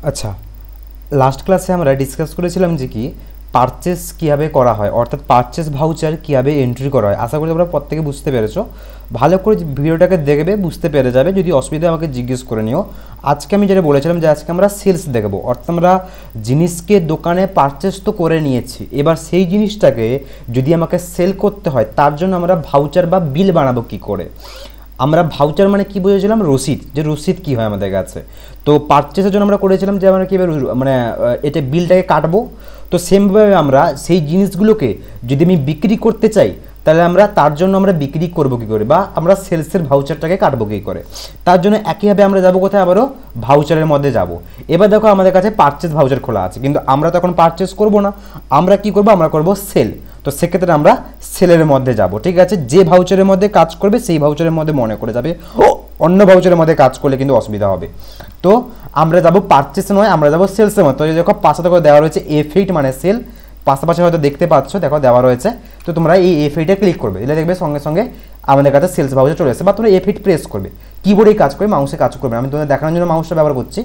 আচ্ছা, লাস্ট ক্লাসে আমরা ডিসকাস করেছিলাম যে কি পারচেস কীভাবে করা হয়, অর্থাৎ পারচেস ভাউচার কীভাবে এন্ট্রি করা হয়। আশা করি তোমরা প্রত্যেকে বুঝতে পেরেছো। ভালো করে ভিডিওটাকে দেখবে, বুঝতে পেরে যাবে। যদি অসুবিধা আমাকে জিজ্ঞেস করে নিও। আজকে আমি যেটা বলেছিলাম যে আজকে আমরা সেলস দেখব, অর্থাৎ আমরা জিনিসকে দোকানে পারচেস তো করে নিয়েছি, এবার সেই জিনিসটাকে যদি আমাকে সেল করতে হয় তার জন্য আমরা ভাউচার বা বিল বানাবো কী করে। আমরা ভাউচার মানে কি বুঝেছিলাম, রসিদ, যে রসিদ কী হয় আমাদের কাছে। তো পারচেসের জন্য আমরা করেছিলাম যে আমরা কীভাবে মানে এটা বিলটাকে কাটবো। তো সেমভাবে আমরা সেই জিনিসগুলোকে যদি আমি বিক্রি করতে চাই তাহলে আমরা তার জন্য আমরা বিক্রি করবো কী করে, বা আমরা সেলসের ভাউচারটাকে কাটবো কী করে। তার জন্য একইভাবে আমরা যাবো কোথায়, আবারও ভাউচারের মধ্যে যাব। এবার দেখো আমাদের কাছে পারচেস ভাউচার খোলা আছে, কিন্তু আমরা তো এখন পারচেস করবো না, আমরা কি করবো, আমরা করবো সেল। তো সেক্ষেত্রে আমরা সেলের মধ্যে যাব, ঠিক আছে। যে ভাউচারের মধ্যে কাজ করবে সেই ভাউচারের মধ্যে মনে করে যাবে, ও অন্য ভাউচারের মধ্যে কাজ করলে কিন্তু অসুবিধা হবে। তো আমরা যাব পারচেস নয়, আমরা যাব সেলসের মধ্যে। তো দেখো পাশে করে দেওয়া রয়েছে F8 মানে সেল, পাশাপাশি হয়তো দেখতে পাচ্ছ, দেখো দেওয়া রয়েছে। তো তোমরা এই F8-এ ক্লিক করবে, এটা দেখবে সঙ্গে সঙ্গে আমাদের কাছে সেলস ভাউচার চলে আসে। বা তোমরা F8 প্রেস করবে, কিবোর্ডেই কাজ করবে, মাউসে কাজ করবে। আমি তোমাদের দেখানোর জন্য মাউসটা ব্যবহার করছি,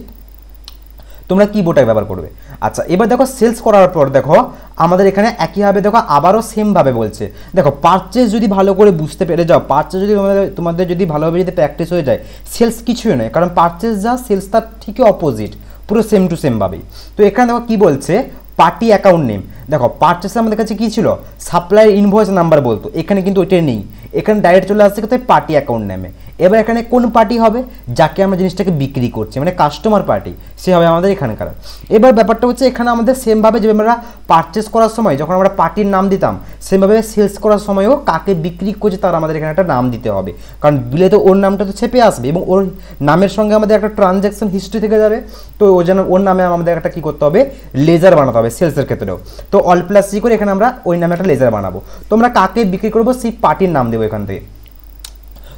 তোমরা কিবোর্ডটাই ব্যবহার করবে। আচ্ছা, এবার দেখো সেলস করার পর দেখো আমাদের এখানে একইভাবে দেখো আবারও সেমভাবে বলছে। দেখো পারচেস যদি ভালো করে বুঝতে পেরে যাও, পারচেস যদি তোমাদের যদি ভালোভাবে যদি প্র্যাকটিস হয়ে যায়, সেলস কিছুই নয়, কারণ পারচেস যা সেলস তার ঠিকই অপোজিট, পুরো সেম টু সেমভাবেই। তো এখানে দেখো কী বলছে, পার্টি অ্যাকাউন্ট নেম। দেখো পারচেসে আমাদের কাছে কী ছিল, সাপ্লাই ইনভয়েস নাম্বার বলতো, এখানে কিন্তু ওইটাই নেই, এখানে ডাইরেক্ট চলে আসছে কোথায়, পার্টি অ্যাকাউন্ট নেমে। এবার এখানে কোন পার্টি হবে, যাকে আমরা জিনিসটাকে বিক্রি করছি, মানে কাস্টমার পার্টি, সে হবে আমাদের এখানকার। এবার ব্যাপারটা হচ্ছে এখানে আমাদের সেমভাবে যেভাবে আমরা পারচেস করার সময় যখন আমরা পার্টির নাম দিতাম, সেমভাবে সেলস করার সময়ও কাকে বিক্রি করছে তার আমাদের এখানে একটা নাম দিতে হবে, কারণ বিলে তো ওর নামটা তো ছেপে আসবে এবং ওর নামের সঙ্গে আমাদের একটা ট্রানজ্যাকশন হিস্ট্রি থেকে যাবে। তো ওই জন্য ওর নামে আমাদের একটা কী করতে হবে, লেজার বানাতে হবে সেলসের ক্ষেত্রেও। তো Alt+C করে এখানে আমরা ওই নামে একটা লেজার বানাবো। তোমরা কাকে বিক্রি করবো সেই পার্টির নাম দেবো এখান থেকে।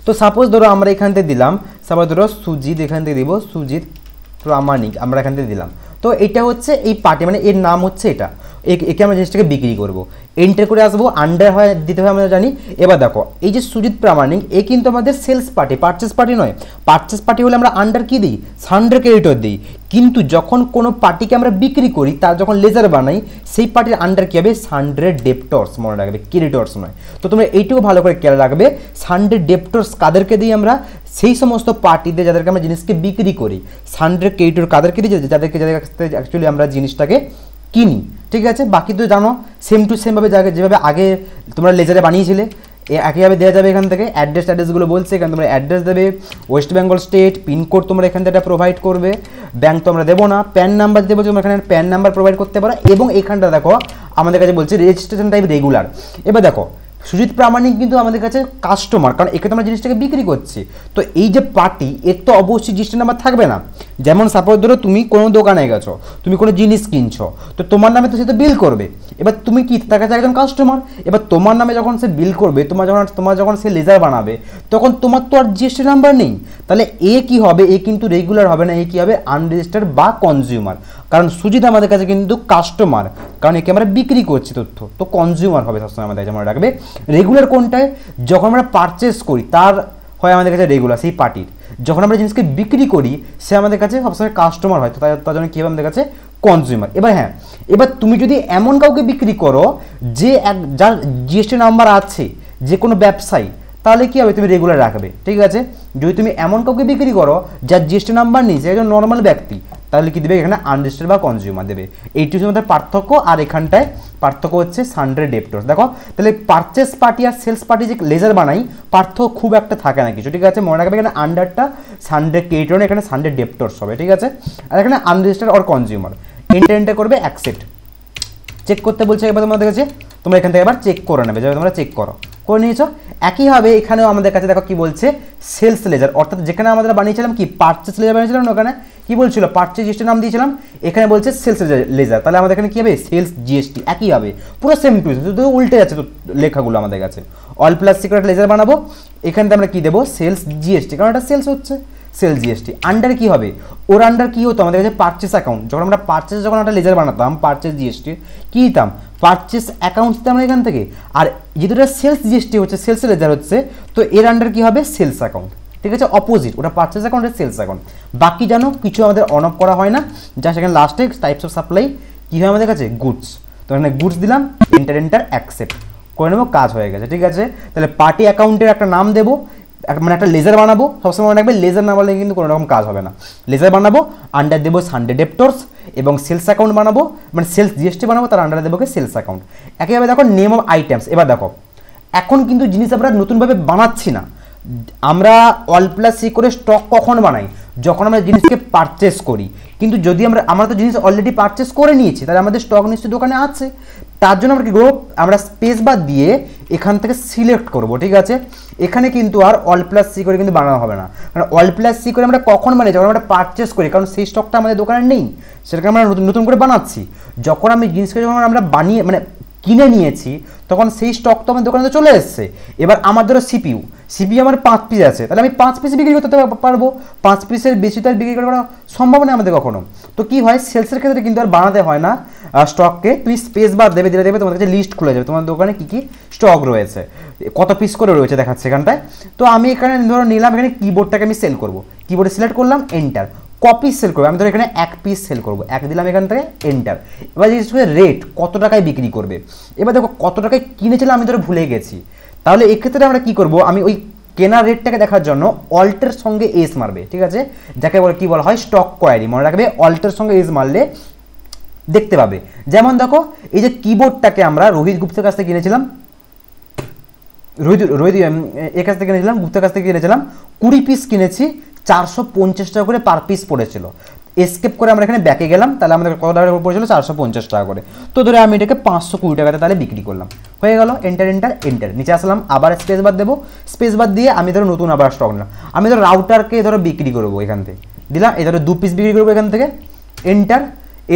তো সাপোজ ধরো আমরা এখান থেকে দিলাম, সাপোজ ধরো সুজিত, এখান থেকে দিব সুজিত প্রামাণিক, আমরা এখান থেকে দিলাম। তো এটা হচ্ছে এই পার্টি, মানে এর নাম হচ্ছে এটা, একে আমরা জিনিসটাকে বিক্রি করবো। এন্টার করে আসবো, আন্ডার হয় দিতে হবে আমরা জানি। এবার দেখো এই যে সুজিত প্রামাণিক, এ কিন্তু আমাদের সেলস পার্টি, পারচেস পার্টি নয়। পারচেস পার্টি হলে আমরা আন্ডার কি দিই, সান্ডার ক্রেডিটর দিই। কিন্তু যখন কোনো পার্টিকে আমরা বিক্রি করি, তার যখন লেজার বানাই, সেই পার্টির আন্ডার কী হবে, সান্ডার ডেপ্টর্স, মনে রাখবে, ক্রেডিটর্স নয়। তো তোমরা এইটুকু ভালো করে খেয়াল রাখবে, সান্ডার ডেপ্টর্স কাদেরকে দিই আমরা, সেই সমস্ত পার্টিতে যাদেরকে আমরা জিনিসকে বিক্রি করি। সান্ডার ক্রেডিটর কাদেরকে দিই, যাদের কাছ থেকে অ্যাকচুয়ালি আমরা জিনিসটাকে কিনি, ঠিক আছে। বাকি তো জানো সেম টু সেমভাবে যেভাবে আগে তোমরা লেজারে বানিয়েছিলে, একইভাবে দেওয়া যাবে। এখান থেকে অ্যাড্রেসগুলো বলছে, এখানে তোমরা অ্যাড্রেস দেবে, ওয়েস্ট বেঙ্গল স্টেট, পিনকোড তোমরা এখান থেকে প্রোভাইড করবে, ব্যাঙ্ক তো আমরা দেবো না, প্যান নাম্বার দেবো, তোমরা এখানে প্যান নাম্বার প্রোভাইড করতে পারো। এবং এখানটা দেখো আমাদের কাছে বলছে রেজিস্ট্রেশন টাইপ রেগুলার। এবার দেখো সুজিত প্রামাণিক কিন্তু আমাদের কাছে কাস্টমার, কারণ একে তো আমরা জিনিসটাকে বিক্রি করছি। তো এই যে পার্টি, এর তো অবশ্যই রেজিস্ট্রেশন নাম্বার থাকবে না। যেমন সাপোজ ধরো তুমি কোনো দোকানে গেছো, তুমি কোনো জিনিস কিনছো, তো তোমার নামে তো সে তো বিল করবে। এবার তুমি কি তার কাছে একজন কাস্টমার, এবার তোমার নামে যখন সে বিল করবে, তোমার যখন সে লেজার বানাবে, তখন তোমার তো আর জিএসটি নাম্বার নেই। তাহলে এ কি হবে, এ কিন্তু রেগুলার হবে না, এ কি হবে, আনরেজিস্টার্ড বা কনজিউমার। কারণ সুজিত আমাদের কাছে কিন্তু কাস্টমার, কারণ একে আমরা বিক্রি করছি তথ্য, তো কনজিউমার হবে সবসময় আমাদের কাছে, মনে রাখবে। রেগুলার কোনটায়, যখন আমরা পারচেস করি তার হয় আমাদের কাছে রেগুলার সেই পার্টির, যখন আমরা জিনিসকে বিক্রি করি সে আমাদের কাছে সবসময় কাস্টমার হয়, তো তার জন্য কী হবে আমাদের কাছে, কনজিউমার। এবার হ্যাঁ, এবার তুমি যদি এমন কাউকে বিক্রি করো যে যার জিএসটি নাম্বার আছে, যে কোনো ব্যবসায়ী, তাহলে কী হবে, তুমি রেগুলার রাখবে, ঠিক আছে। যদি তুমি এমন কাউকে বিক্রি করো যার জিএসটি নাম্বার নেই, সে একজন নর্মাল ব্যক্তি, তাহলে কি দেবে, এখানে আনরেজিস্টার্ড বা কনজিউমার দেবে। এইটুকুর মধ্যে পার্থক্য। আর এখানটায় পার্থক্য হচ্ছে সান্ডার ডেপ্টর্স। দেখো তাহলে পারচেস পার্টি আর সেলস পার্টি যে লেজার বানাই, পার্থক্য খুব একটা থাকে না কিছু, ঠিক আছে। মনে রাখবে এখানে আন্ডারটা সান্ডার ক্রেডিটর, এখানে সান্ডার ডেপ্টর্স হবে, ঠিক আছে। আর এখানে আনরেজিস্টার্ড অর কনজিউমার। এন্টার করবে, অ্যাকসেপ্ট। চেক করতে বলছে এবার তোমাদের কাছে, তোমরা এখান থেকে এবার চেক করে নেবে, যাবে তোমরা চেক করে নিয়েছো। একইভাবে এখানেও আমাদের কাছে দেখো কি বলছে, সেলস লেজার, অর্থাৎ যেখানে আমাদের বানিয়েছিলাম কি পারচেস লেজার বানিয়েছিলাম, ওখানে কি বলছিল, পারচেস জিএসটি নাম দিয়েছিলাম, এখানে বলছে সেলস লেজার। তাহলে আমাদের এখানে কি হবে, সেলস জিএসটি, একই হবে, পুরো সেম টু সেম, শুধু উল্টে যাচ্ছে তো লেখাগুলো আমাদের কাছে। Alt+C করে লেজার বানাবো, এখানে আমরা কি দেবো, সেলস জিএসটি, কারণ এটা সেলস হচ্ছে, সেলস জিএসটি। আন্ডার কি হবে, ওর আন্ডার কি হতো, আমাদের কাছে পারচেস অ্যাকাউন্ট, যখন আমরা পারচেস যখন একটা লেজার বানাতাম পারচেস জিএসটি, কী দিতাম, পারচেস অ্যাকাউন্ট দিতাম আমরা এখান থেকে। আর যেহেতু এটা সেলস জিএসটি হচ্ছে, সেলস লেজার হচ্ছে, তো এর আন্ডার কি হবে, সেলস অ্যাকাউন্ট, ঠিক আছে, অপোজিট, ওটা পারচেস অ্যাকাউন্ট, এটা সেলস অ্যাকাউন্ট। বাকি জানো কিছু আমাদের অন অফ করা হয় না, যা সেখানে লাস্টে টাইপস অফ সাপ্লাই কী হয় আমাদের কাছে, গুডস। তো এখানে গুডস দিলাম, এন্টার অ্যাকসেপ্ট করে নেবো, কাজ হয়ে গেছে। ঠিক আছে, তাহলে পার্টি অ্যাকাউন্টের একটা নাম দেবো, মানে একটা লেজার বানাবো, সবসময় মনে রাখবে লেজার না বানালে কিন্তু কোনো রকম কাজ হবে না। লেজার বানাবো, আন্ডার দেবো সানডে ডেপ্টরস, এবং সেলস অ্যাকাউন্ট বানাবো, মানে সেলস জিএসটি বানাবো, তার আন্ডারে দেবো সেলস অ্যাকাউন্ট। একইভাবে দেখো নেম অফ আইটেমস। এবার দেখো এখন কিন্তু জিনিস আমরা নতুনভাবে বানাচ্ছি না, আমরা অল প্লাস সি করে স্টক কখন বানাই, যখন আমরা জিনিসকে পারচেস করি। কিন্তু যদি আমরা তো জিনিস অলরেডি পারচেস করে নিয়েছি, তাহলে আমাদের স্টক নিশ্চয়ই দোকানে আছে। তার জন্য আমরা কি করবো, আমরা স্পেস বাদ দিয়ে এখান থেকে সিলেক্ট করব। ঠিক আছে, এখানে কিন্তু আর অল প্লাস সি করে কিন্তু বানানো হবে না, কারণ অল প্লাস সি করে আমরা কখন বানাই, যখন আমরা পারচেস করি, কারণ সেই স্টকটা আমাদের দোকানে নেই, সেটাকে আমরা নতুন করে বানাচ্ছি। যখন আমি জিনিসকে যখন আমরা বানিয়ে মানে কিনে নিয়েছি, তখন সেই স্টক তো আমার দোকানে চলে এসছে। এবার আমার ধরো সিপিইউ আমার 5 পিস আছে, তাহলে আমি 5 পিস বিক্রি করতে পারবো, 5 পিসের বেশি তো আর বিক্রি করা সম্ভব নয় আমাদের কখনো। তো কি হয়, সেলসের ক্ষেত্রে কিন্তু আর বানাতে হয় না স্টককে, তুমি স্পেস বার দেবে, দিলে দেখবে তোমার কাছে লিস্ট খুলে যাবে তোমার দোকানে কী কী স্টক রয়েছে, কত পিস করে রয়েছে দেখাচ্ছে এখানটায়। তো আমি এখানে ধরো নিলাম, এখানে কিবোর্ডটাকে আমি সেল করবো, কিবোর্ডে সিলেক্ট করলাম, এন্টার। কপি সেল করবো, আমি ধরো এখানে 1 পিস সেল করবো, 1 দিলাম এখান থেকে, এন্টার। এবার জিনিস রেট কত টাকায় বিক্রি করবে, এবার দেখো কত টাকায় কিনেছিলাম আমি ধরো ভুলে গেছি, তাহলে এক্ষেত্রে আমরা কি করব, আমি ওই কেনার রেটটাকে দেখার জন্য অল্টের সঙ্গে এস মারবে। ঠিক আছে, যাকে বলে কি বলা হয় স্টক কোয়ারি, মনে রাখবে অল্টের সঙ্গে এস মারলে দেখতে পাবে। যেমন দেখো এই যে কিবোর্ডটাকে আমরা রোহিত গুপ্তের কাছ থেকে কিনেছিলাম, রোহিত এর কাছ থেকে কিনেছিলাম, গুপ্তের কাছ থেকে কিনেছিলাম, 20 পিস কিনেছি, 450 টাকা করে পার পিস পড়েছিল। এসকেপ করে আমরা এখানে ব্যাকে গেলাম, তাহলে আমাদের কত টাকা পড়েছিল, 450 টাকা করে। তো ধরে আমি এটাকে 520 টাকাতে তাহলে বিক্রি করলাম, হয়ে গেল। এন্টার, নিচে আসলাম, আবার স্পেস বার দেবো, স্পেস বার দিয়ে আমি ধরো নতুন আবার স্টক নিলাম, আমি ধরো রাউটারকে ধরো বিক্রি করবো, এখান থেকে দিলাম, এই ধরো 2 পিস বিক্রি করবো এখান থেকে, এন্টার।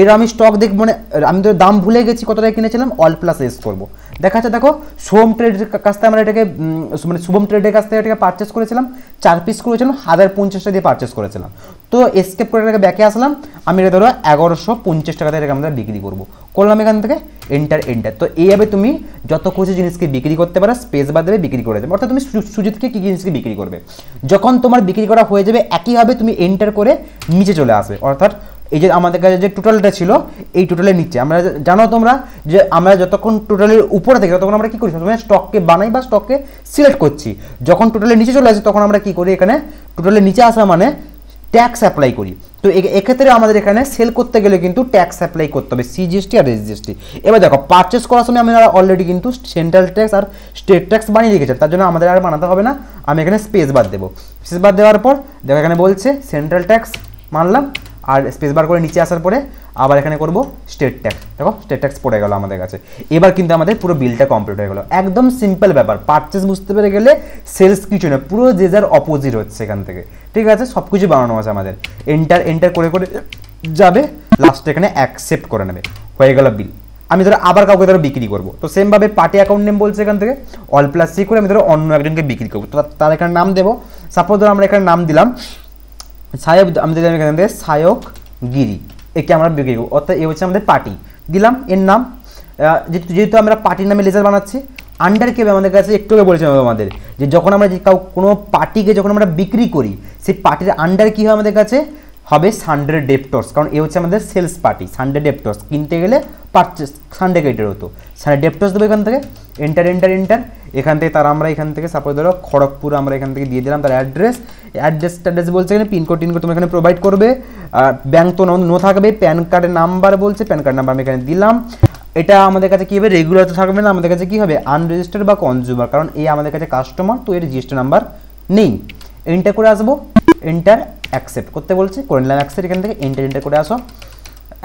এর আমি স্টক দেখব, মানে আমি ধরো দাম ভুলে গেছি কত টাকা কিনেছিলাম, অল প্লাস এস করবো। দেখাচ্ছে দেখো শুভম ট্রেডের কাছ থেকে আমরা এটাকে মানে শুভম ট্রেডের কাছ থেকে এটাকে পারচেস করেছিলাম, 4 পিস করেছিলাম, 1050 টাকা দিয়ে পারচেস করেছিলাম। তো এসকেপ করে এটাকে ব্যাকে আসলাম, আমি এটা ধরো 1150 টাকা দিয়ে এটাকে আমরা বিক্রি করবো, করলাম এখান থেকে, এন্টার। তো এইভাবে তুমি যত খুশি জিনিসকে বিক্রি করতে পারো, স্পেস বাদ দেবে, বিক্রি করে দেবে। অর্থাৎ তুমি সুজিতকে কী জিনিসকে বিক্রি করবে, যখন তোমার বিক্রি করা হয়ে যাবে একইভাবে তুমি এন্টার করে নিচে চলে আসবে। অর্থাৎ এই যে আমাদের কাছে যে টোটালটা ছিল, এই টোটালের নিচে আমরা জানো তোমরা যে আমরা যতক্ষণ টোটালের উপরে থেকে তখন আমরা কী করি, স্টককে বানাই বা স্টককে সিলেক্ট করছি। যখন টোটালের নিচে চলে আসে তখন আমরা কী করি, এখানে টোটালের নিচে আসা মানে ট্যাক্স অ্যাপ্লাই করি। তো এক্ষেত্রে আমাদের এখানে সেল করতে গেলে কিন্তু ট্যাক্স অ্যাপ্লাই করতে হবে, সিজিএসটি আর এসজিএসটি। এবার দেখো পারচেস করার সময় আমরা অলরেডি কিন্তু সেন্ট্রাল ট্যাক্স আর স্টেট ট্যাক্স বানিয়ে রেখেছি, তার জন্য আমাদের আর বানাতে হবে না। আমি এখানে স্পেস বার দেবো, স্পেস বার দেওয়ার পর দেখো এখানে বলছে সেন্ট্রাল ট্যাক্স মানলাম, আর স্পেস বার করে নিচে আসার পরে আবার এখানে করব স্টেট ট্যাক্স, দেখো স্টেট ট্যাক্স পড়ে গেল আমাদের কাছে। এবার কিন্তু আমাদের পুরো বিলটা কমপ্লিট হয়ে গেল, একদম সিম্পল ব্যাপার। পারচেস বুঝতে পেরে গেলে সেলস কিছু না, পুরো যে যার অপোজিট হচ্ছে এখান থেকে। ঠিক আছে, সব কিছু বানানো আছে আমাদের, এন্টার করে করে যাবে, লাস্টে এখানে অ্যাকসেপ্ট করে নেবে, হয়ে গেল বিল। আমি ধরো আবার কাউকে ধরো বিক্রি করবো, তো সেমভাবে পার্টি অ্যাকাউন্ট নেম বলছে এখান থেকে অল প্লাস সি করে আমি ধরো অন্য একজনকে বিক্রি করবো, তো তার এখানে নাম দেবো। সাপোজ ধরো আমরা এখানে নাম দিলাম সায়ক, আমি দিলাম এখান থেকে সায়ক গিরি, একে আমরা বিক্রি করবো। অর্থাৎ এ হচ্ছে আমাদের পার্টি, দিলাম এর নাম। যেহেতু আমরা পার্টির নামে লেজার বানাচ্ছি, আন্ডার কেবে আমাদের কাছে একটু আগে বলেছিলাম আমাদের যে যখন আমরা কোনো পার্টিকে যখন আমরা বিক্রি করি, সেই পার্টির আন্ডার কী হয় আমাদের কাছে হবে সানডে ডেপ্টরস, কারণ এ হচ্ছে আমাদের সেলস পার্টি। সানডে ডেপ্টরস কিনতে গেলে পারচেস সানডে কেটে হতো, সানডে ডেপ্টরস দেবো এখান থেকে, এন্টার। এখান থেকে তার আমরা এখান থেকে সাপোজ ধরো খড়গপুর আমরা এখান থেকে দিয়ে দিলাম তার অ্যাড্রেস বলছে এখানে পিনকোড তোমরা এখানে প্রোভাইড করবে, ব্যাংক তো নো থাকবে, প্যান কার্ডের নাম্বার বলছে, প্যান কার্ড নাম্বার আমি এখানে দিলাম। এটা আমাদের কাছে কী হবে, রেগুলার তো থাকবে না, আমাদের কাছে কী হবে আনরেজিস্টার্ড বা কনজিউমার, কারণ এই আমাদের কাছে কাস্টমার, তো এর রেজিস্টার নাম্বার নেই। এন্টার করে আসবো, এন্টার অ্যাকসেপ্ট করতে বলছে, করে নিলাম অ্যাকসেপ্ট। এখান থেকে এন্টার করে আসো,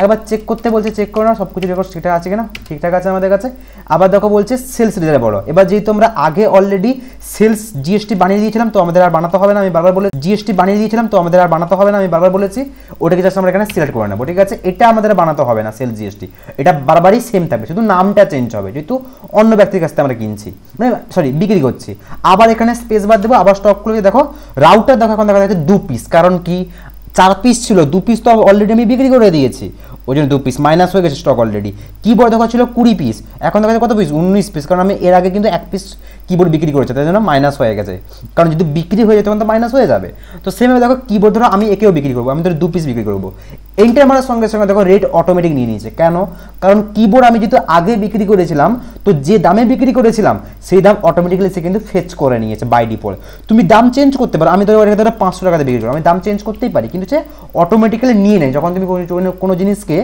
একবার চেক করতে বলছে, চেক করে নাও সব কিছু রেকর্ড ঠিকঠাক আছে কিনা, ঠিকঠাক আছে আমাদের কাছে। আবার দেখো বলছে সেলস রেজাল্ট বলো, এবার যেহেতু আমরা আগে অলরেডি সেলস জিএসটি বানিয়ে দিয়েছিলাম তো আমাদের আর বানাতে হবে না, আমি বারবার বলে জিএসটি বানিয়ে দিয়েছিলাম তো আমাদের আর বানাতে হবে না, আমি বারবার বলেছি, ওটাকে জাস্ট আমরা এখানে সিলেক্ট করে নেবো। ঠিক আছে, এটা আমাদের বানাতে হবে না, সেলস জিএসটি এটা বারবারই সেম থাকবে, শুধু নামটা চেঞ্জ হবে, যেহেতু অন্য ব্যক্তির কাছ থেকে আমরা কিনছি, মানে সরি বিক্রি করছি। আবার এখানে স্পেস বার দেবো, আবার স্টক খুলে দেখো রাউটার দেখো এখন দেখা যাচ্ছে 2 পিস, কারণ কি 4 পিস ছিল, 2 পিস তো অলরেডি আমি বিক্রি করে দিয়েছি, ওই জন্য 2 পিস মাইনাস হয়ে গেছে স্টক অলরেডি। কিবোর্ড দেখো ছিল 20 পিস, এখন দেখা কত পিস 19 পিস, কারণ আমি এর আগে কিন্তু 1 পিস কিবোর্ড বিক্রি করেছি, তাই জন্য মাইনাস হয়ে গেছে, কারণ যদি বিক্রি হয়ে যায় তখন তো মাইনাস হয়ে যাবে। তো সেমভাবে দেখো কিবোর্ড ধরো আমি একেও বিক্রি করবো, আমি ধরো 2 পিস বিক্রি করবো, এন্টার মারার সঙ্গে সঙ্গে দেখো রেট অটোমেটিক নিয়ে নিয়েছে। কেন? কারণ কিবোর্ড আমি যেহেতু আগে বিক্রি করেছিলাম, তো যে দামে বিক্রি করেছিলাম সেই দাম অটোমেটিক্যালি সে কিন্তু ফেচ করে নিয়েছে বাই ডিফল্ট। তুমি দাম চেঞ্জ করতে পারো, আমি ধরো এটা ধরো 500 টাকাতে বিক্রি করবো, আমি দাম চেঞ্জ করতেই পারি, কিন্তু সে অটোমেটিক্যালি নিয়ে নেয়। যখন তুমি কোনো জিনিসকে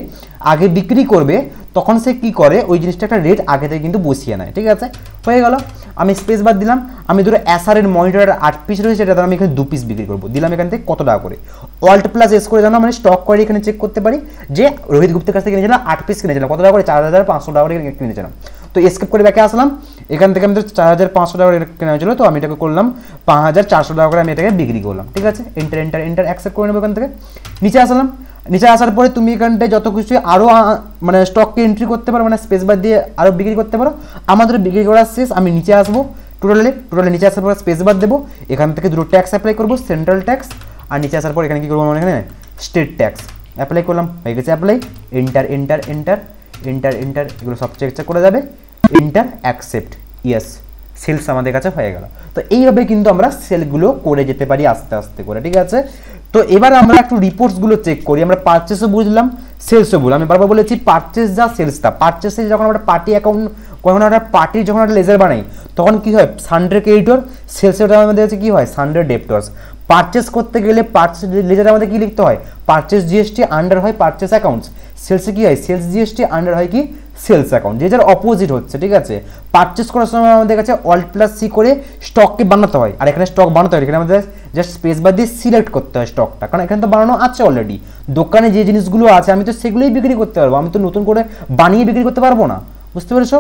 আগে বিক্রি করবে তখন সে কি করে, ওই জিনিসটা একটা রেট আগে থেকে কিন্তু বসিয়ে নেয়। ঠিক আছে, হয়ে গেল। আমি স্পেস বার দিলাম, আমি ধরো এসআরের মনিটরের 8 পিস রয়েছে, এটা ধরো আমি এখানে 2 পিস বিক্রি করবো, দিলাম এখান থেকে কত টাকা করে, অল্ট প্লাস এস করে জানো, মানে স্টক করে এখানে চেক করতে পারি যে রোহিত গুপ্তের কাছ থেকে কিনেছিলাম 8 পিস কিনেছিলাম, কত টাকা করে 4500 টাকা করে কিনেছিলাম। তো এসকেপ করে ব্যাকে আসলাম, এখান থেকে আমি 4500 টাকা করে কেনা হয়েছিল, তো আমি এটাকে করলাম 5400 টাকা করে আমি এটাকে বিক্রি করলাম। ঠিক আছে, এন্টার এন্টার এন্টার অ্যাকসেপ্ট করে নেবো। এখান থেকে নিচে আসলাম, নিচে আসার পরে তুমি এখানটায় যত কিছু আরও মানে স্টককে এন্ট্রি করতে পারো, মানে স্পেস বার দিয়ে আরও বিক্রি করতে পারো। আমাদের বিক্রি করা শেষ, আমি নিচে আসবো, টোটালে নিচে আসার পর স্পেস বার দেবো, এখান থেকে দুটো ট্যাক্স অ্যাপ্লাই করবো, সেন্ট্রাল ট্যাক্স, আর নিচে আসার পর এখানে কী করবো, এখানে স্টেট ট্যাক্স অ্যাপ্লাই করলাম, হয়ে গেছে apply, enter enter enter enter enter, এগুলো সব চেক করে যাবে, এন্টার অ্যাকসেপ্ট, ইয়েস, সেলস আমাদের কাছে হয়ে গেল। তো এইভাবে কিন্তু আমরা সেলগুলো করে যেতে পারি আস্তে আস্তে করে। ঠিক আছে, তো এবার আমরা একটু রিপোর্টসগুলো চেক করি। আমরা পারচেসও বুঝলাম, সেলসও বুঝলাম। আমি বারবার বলেছি পারচেস যা সেলসটা, পারচেসে যখন আমরা পার্টি অ্যাকাউন্ট, যখন আমরা পার্টির যখন একটা লেজার বানাই তখন কী হয়, সানডে ক্রেডিটর, সেলসের আমাদের কাছে কী হয়, সানডে ডেপ্টর্স। পারচেস করতে গেলে পারচেস লেজারে আমাদের কী লিখতে হয়, পারচেস জিএসটি আন্ডার হয় পারচেস অ্যাকাউন্টস, সেলসে কী হয়, সেলস জিএসটি আন্ডার হয় কি, সেলস অ্যাকাউন্ট, যে যার অপোজিট হচ্ছে। ঠিক আছে, পারচেস করার সময় আমাদের কাছে অল্ট প্লাস সি করে স্টককে বানাতে হয়, আর এখানে স্টক বানাতে হয়, এখানে আমাদের জাস্ট স্পেস বার দিয়ে সিলেক্ট করতে হয় স্টকটা, কারণ এখানে তো বানানো আছে অলরেডি। দোকানে যে জিনিসগুলো আছে আমি তো সেগুলোই বিক্রি করতে পারবো, আমি তো নতুন করে বানিয়ে বিক্রি করতে পারবো না। বুঝতে পেরেছো?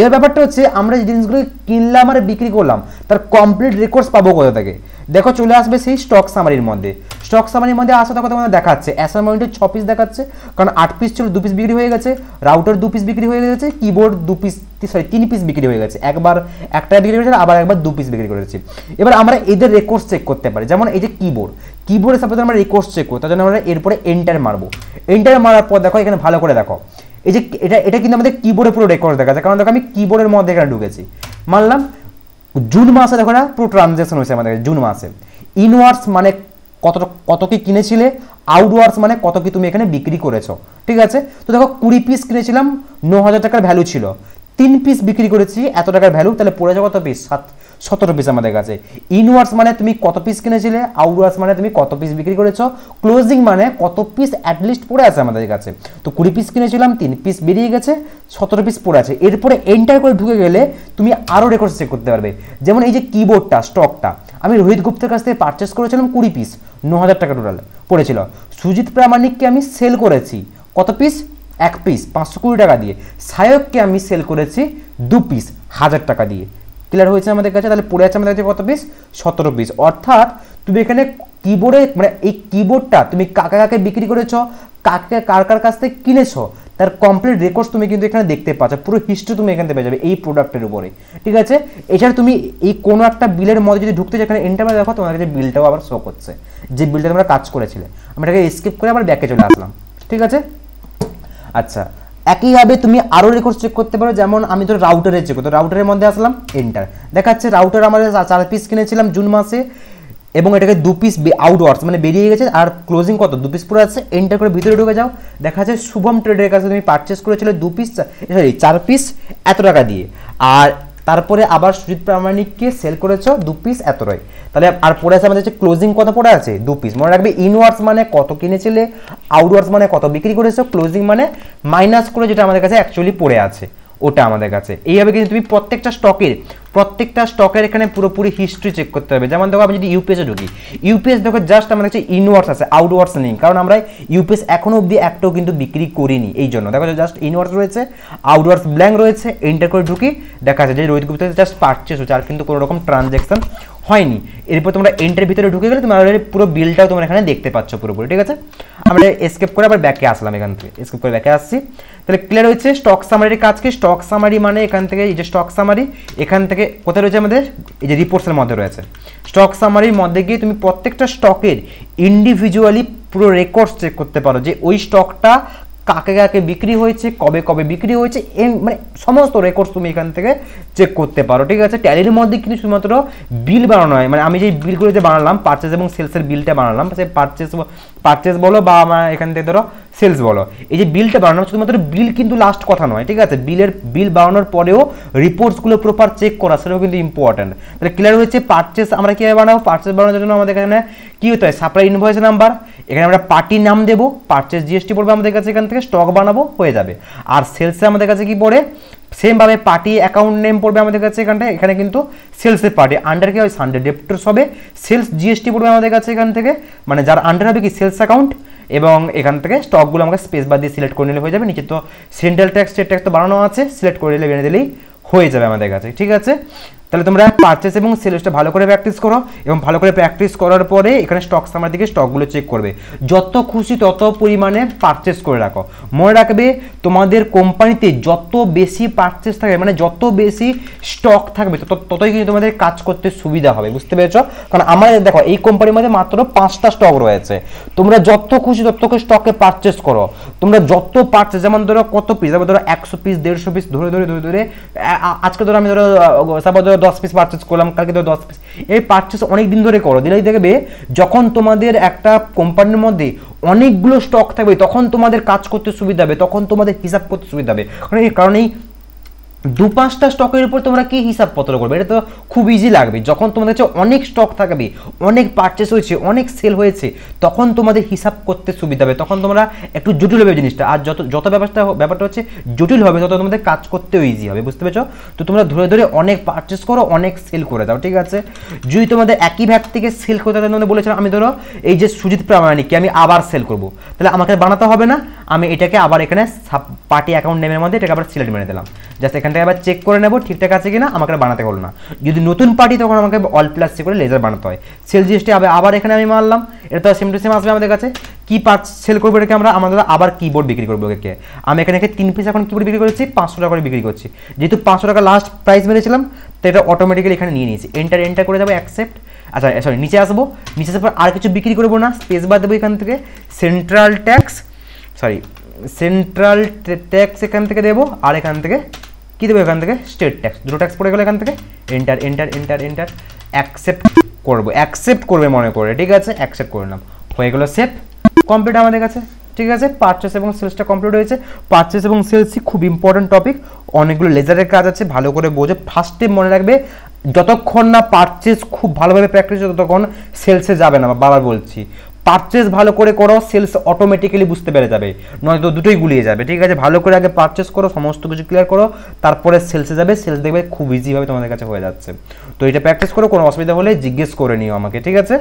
এর ব্যাপারটা হচ্ছে আমরা যে জিনিসগুলো কিনলাম আর বিক্রি করলাম তার কমপ্লিট রেকর্ডস পাবো কোথা থেকে, দেখো চলে আসবে সেই স্টক সামারির মধ্যে। স্টক সামারির মধ্যে আসার কথা তোমাদের দেখাচ্ছে, অ্যাসার মনিটর 6 পিস দেখাচ্ছে, কারণ 8 পিস ছিল, 2 পিস বিক্রি হয়ে গেছে, রাউটার 2 পিস বিক্রি হয়ে গেছে, কিবোর্ড 2 পিস, সরি 3 পিস বিক্রি হয়ে গেছে, একবার একটা বিক্রি করেছে, আবার একবার 2 পিস বিক্রি করেছি। এবার আমরা এদের রেকর্ডস চেক করতে পারি, যেমন এই যে কিবোর্ডের সাথে আমরা রেকর্ডস চেক করি, তার জন্য আমরা এরপরে এন্টার মারবো। এন্টার মারার পর দেখো এখানে ভালো করে দেখো, এই যে এটা কিন্তু আমাদের কিবোর্ডে পুরো রেকর্ড দেখা যায়, কারণ দেখো আমি কিবোর্ডের মধ্যে এখানে ঢুকেছি, মানলাম জুন মাসে দেখো না পুরো ট্রানজ্যাকশন হয়েছে আমাদের জুন মাসে। ইনওয়ার্ডস মানে কত কি কিনেছিলে, আউটওয়ার্ডস মানে কত কি তুমি এখানে বিক্রি করেছো। ঠিক আছে, তো দেখো 20 পিস কিনেছিলাম, 9000 টাকার ভ্যালু ছিল, 3 পিস বিক্রি করেছি এত টাকার ভ্যালু, তাহলে পড়ে যাবে কত পিস, 17 পিস আমাদের কাছে। ইনওয়ার্ডস মানে তুমি কত পিস কিনেছিলে, আউটওয়ার্ডস মানে তুমি কত পিস বিক্রি করেছো, ক্লোজিং মানে কত পিস অ্যাটলিস্ট পড়ে আছে আমাদের কাছে। তো 20 পিস কিনেছিলাম, 3 পিস বেরিয়ে গেছে, 17 পিস পড়ে আছে। এরপরে এন্টার করে ঢুকে গেলে তুমি আরও রেকর্ড চেক করতে পারবে, যেমন এই যে কিবোর্ডটা, স্টকটা আমি রোহিত গুপ্তের কাছ থেকে পারচেস করেছিলাম 20 পিস, 9000 টাকা টোটাল পড়েছিল। সুজিত প্রামাণিককে আমি সেল করেছি কত পিস, 1 পিস 520 টাকা দিয়ে। সায়ককে আমি সেল করেছি 2 পিস 1000 টাকা দিয়ে। ক্লিয়ার হয়েছে আমাদের কাছে? তাহলে পড়ে আছে আমাদের কাছে কত পিস, 17 পিস। অর্থাৎ তুমি এখানে কিবোর্ডে মানে এই কিবোর্ডটা তুমি কাকে কাকে বিক্রি করেছো, কার কার কাছ থেকে কিনেছো, তার কমপ্লিট রেকর্ডস তুমি কিন্তু এখানে দেখতে পাচ্ছ, পুরো হিস্ট্রি তুমি এখানে পেয়ে যাবে এই প্রোডাক্টের উপরে। ঠিক আছে, এছাড়া তুমি এই কোনো একটা বিলের মধ্যে যদি ঢুকতে চাও, এখানে এন্টার মারে দেখো তোমার কাছে বিলটাও আবার শো করছে, যে বিলটা তোমরা কাজ করেছিলে। আমি এটাকে স্কিপ করে আবার ব্যাকে চলে আসলাম। ঠিক আছে, আচ্ছা একইভাবে তুমি আরও রেকর্ড চেক করতে পারো, যেমন আমি তো রাউটারে চেক করতে, রাউটারের মধ্যে আসলাম, এন্টার দেখাচ্ছে রাউটার আমাদের 4 পিস কিনেছিলাম জুন মাসে, এবং এটাকে 2 পিস আউটওয়ার্ডস মানে বেরিয়ে গেছে, আর ক্লোজিং কত 2 পিস পুরো আছে। এন্টার করে ভিতরে ঢুকে যাও, দেখা যাচ্ছে শুভম ট্রেডের কাছে তুমি পারচেস করেছিলে 2 পিস, সরি 4 পিস এত টাকা দিয়ে, আর তারপরে আবার সুজিত প্রামাণিককে সেল করেছো 2 পিস এত টাকায়। তাহলে আর পড়ে আছে আমাদের ক্লোজিং কত পড়ে আছে, 2 পিস। মনে রাখবে ইনওয়ার্ডস মানে কত কিনেছিলে, আউটওয়ার্ডস মানে কত বিক্রি করেছো, ক্লোজিং মানে মাইনাস করে যেটা আমাদের কাছে অ্যাকচুয়ালি পড়ে আছে ওটা আমাদের কাছে। এইভাবে কিন্তু তুমি প্রত্যেকটা স্টকের এখানে পুরোপুরি হিস্ট্রি চেক করতে হবে। যেমন দেখো আমি যদি ইউপিএসে ঢুকি, ইউপিএস দেখো জাস্ট আমাদের কাছে ইনওয়ার্ডস আছে, আউটওয়ার্ডস নেই, কারণ আমরা ইউপিএস এখনো অবধি একটাও কিন্তু বিক্রি করিনি, এই জন্য দেখো জাস্ট ইনওয়ার্ডস রয়েছে, আউটওয়ার্ডস ব্ল্যাঙ্ক রয়েছে। এন্টার করে ঢুকি, দেখা যাচ্ছে যে রোহিত গুপ্তের জাস্ট পারচেস হচ্ছে, আর কিন্তু কোনো রকম ট্রানজ্যাকশন হয়নি। এরপর তোমরা এন্টার ভিতরে ঢুকে গেলে তোমরা পুরো বিলটাও তোমরা এখানে দেখতে পাচ্ছ পুরোপুরি। ঠিক আছে, আমরা এসকেপ করে আবার ব্যাকে আসলাম, এখান থেকে এসকেপ করে ব্যাকে আসছি। তাহলে ক্লিয়ার হয়েছে স্টক সামারির কাজ কি। স্টক সামারি মানে এখান থেকে এই যে স্টক সামারি, এখান থেকে কোথায় রয়েছে আমাদের এই যে রিপোর্টসের মধ্যে রয়েছে। স্টক সামারির মধ্যে গিয়ে তুমি প্রত্যেকটা স্টকের ইন্ডিভিজুয়ালি পুরো রেকর্ডস চেক করতে পারো যে ওই স্টকটা কাকে কাকে বিক্রি হয়েছে, কবে কবে বিক্রি হয়েছে, মানে সমস্ত রেকর্ডস তুমি এখান থেকে চেক করতে পারো। ঠিক আছে, ট্যালির মধ্যে কিন্তু শুধুমাত্র বিল বানানো হয়, মানে আমি যে বিলগুলো যে বানালাম পারচেস এবং সেলসের বিলটা বানালাম, সে পারচেস বলো বা আমার এখান থেকে ধরো সেলস বলো, এই যে বিলটা বানানো শুধুমাত্র বিল কিন্তু লাস্ট কথা নয়। ঠিক আছে, বিল বানানোর পরেও রিপোর্টসগুলো প্রপার চেক করা সেটাও কিন্তু ইম্পর্টেন্ট। তাহলে ক্লিয়ার হয়েছে পারচেস আমরা কীভাবে বানাবো। পারচেস বানানোর জন্য আমাদের এখানে কী হতে হয়, সাপ্লাই ইনভয়েস নাম্বার, এখানে আমরা পার্টির নাম দেবো, পারচেস জিএসটি পড়বে আমাদের কাছে, এখান থেকে স্টক বানাবো, হয়ে যাবে। আর সেলসে আমাদের কাছে কি পড়ে, সেমভাবে পার্টি অ্যাকাউন্ট নেম পড়বে আমাদের কাছে এখানটায়, এখানে কিন্তু সিলসের পার্টি আন্ডার কি হয় সানডে ডেপ্টরস হবে, সেলস জিএসটি পড়বে আমাদের কাছে এখান থেকে, মানে যার আন্ডার হবে কি সেলস অ্যাকাউন্ট, এবং এখান থেকে স্টকগুলো আমাকে স্পেস বাদ দিয়ে সিলেক্ট করে নিলে হয়ে যাবে। নিচে তো সেন্ট্রাল ট্যাক্স স্টেট ট্যাক্স তো বানানো আছে, সিলেক্ট করে নিলে বেরিয়ে দিলেই হয়ে যাবে আমাদের কাছে। ঠিক আছে, তাহলে তোমরা পারচেস এবং সেলসটা ভালো করে প্র্যাকটিস করো, এবং ভালো করে প্র্যাকটিস করার পরে এখানে স্টক সামার দিকে স্টকগুলো চেক করবে, যত খুশি তত পরিমাণে পারচেস করে রাখো। মনে রাখবে তোমাদের কোম্পানিতে যত বেশি পারচেস থাকবে, মানে যত বেশি স্টক থাকবে ততই কিন্তু তোমাদের কাজ করতে সুবিধা হবে, বুঝতে পেরেছো? কারণ আমার দেখো এই কোম্পানির মধ্যে মাত্র 5টা স্টক রয়েছে, তোমরা যত খুশি তত স্টকে পারচেস করো, তোমরা যত পারচেস, যেমন ধরো কত পিস, ধরো 100 পিস 150 পিস ধরে আজকে ধরো আমি ধরো 10 পিস পারচেস করলাম, কালকে ধরো 10 পিস, এই পারচেস অনেক দিন ধরে করো, দিলেই দেখবে যখন তোমাদের একটা কোম্পানির মধ্যে অনেকগুলো স্টক থাকবে তখন তোমাদের কাজ করতে সুবিধা হবে, তখন তোমাদের হিসাব করতে সুবিধা হবে। কারণ এই 2-5টা স্টকের উপর তোমরা কি হিসাবপত্র করবে, এটা তো খুব ইজি লাগবে। যখন তোমাদের কাছে অনেক স্টক থাকবে, অনেক পারচেস হয়েছে, অনেক সেল হয়েছে, তখন তোমাদের হিসাব করতে সুবিধা হবে, তখন তোমরা একটু জটিল হবে জিনিসটা। আর যত ব্যাপারটা হচ্ছে জটিল হবে, তত তোমাদের কাজ করতেও ইজি হবে, বুঝতে পেরেছো? তো তোমরা ধরে অনেক পারচেস করো, অনেক সেল করে দাও। ঠিক আছে, যদি তোমাদের একই ভ্যাট থেকে সেল করতে তোমাদের বলেছিলাম, আমি ধরো এই যে সুজিত প্রামাণিককে আমি আবার সেল করবো, তাহলে আমাকে বানাতে হবে না, আমি এটাকে আবার এখানে পার্টি অ্যাকাউন্ট নেমের মধ্যে এটাকে আবার সিলেক্ট মেরে দিলাম, জাস্ট এখান থেকে আবার চেক করে নেবো ঠিকঠাক আছে কিনা, আমাকে বানাতে হলো না। যদি নতুন পার্টি তখন আমাকে অল প্লাস সি করে লেজার বানাতে হয়। সেল জিএসটি আবার এখানে আমি মারলাম, এটা তো সেম টু সেম আসবে আমাদের কাছে। কি পার্ট সেল করবো এটাকে আমাদের আবার কিবোর্ড বিক্রি করবো একে, আমি এখানে 3 পিস এখন কিবোর্ড বিক্রি করেছি 500 টাকা করে বিক্রি করছি, যেহেতু 500 টাকা লাস্ট প্রাইস মেরেছিলাম তো এটা অটোমেটিক্যালি এখানে নিয়ে নিয়েছি, এন্টার করে যাবো অ্যাকসেপ্ট। আচ্ছা সরি, নিচে আসবো, নিচে আসার পর আর কিছু বিক্রি করবো না, স্পেস বাদ দেবো এখান থেকে, সেন্ট্রাল ট্যাক্স এখান থেকে দেবো, আর এখান থেকে কি দেবো, এখান থেকে স্টেট ট্যাক্স, দুটো ট্যাক্স পড়ে গেলো এখান থেকে, এন্টার অ্যাকসেপ্ট করবে মনে করে। ঠিক আছে, অ্যাকসেপ্ট করে নিলাম, হয়ে গেলো সেভ, কমপ্লিট আমাদের কাছে। ঠিক আছে, পারচেস এবং সেলসটা কমপ্লিট হয়েছে। পারচেস এবং সেলসই খুব ইম্পর্টেন্ট টপিক, অনেকগুলো লেজারের কাজ আছে, ভালো করে বোঝো। ফার্স্টে মনে রাখবে যতক্ষণ না পারচেস খুব ভালোভাবে প্র্যাকটিস হয় ততক্ষণ সেলসে যাবে না, বারবার বলছি। পারচেস ভালো করে করো, সেলস অটোমেটিক্যালি বুঝতে পেরে যাবে, নয়তো দুটোই গুলিয়ে যাবে। ঠিক আছে, ভালো করে আগে পারচেস করো, সমস্ত কিছু ক্লিয়ার করো, তারপরে সেলসে যাবে, সেলস দেখবে খুব ইজিভাবে তোমাদের কাছে হয়ে যাচ্ছে। তো এটা প্র্যাকটিস করো, কোনো অসুবিধা হলে জিজ্ঞেস করে নিও আমাকে। ঠিক আছে।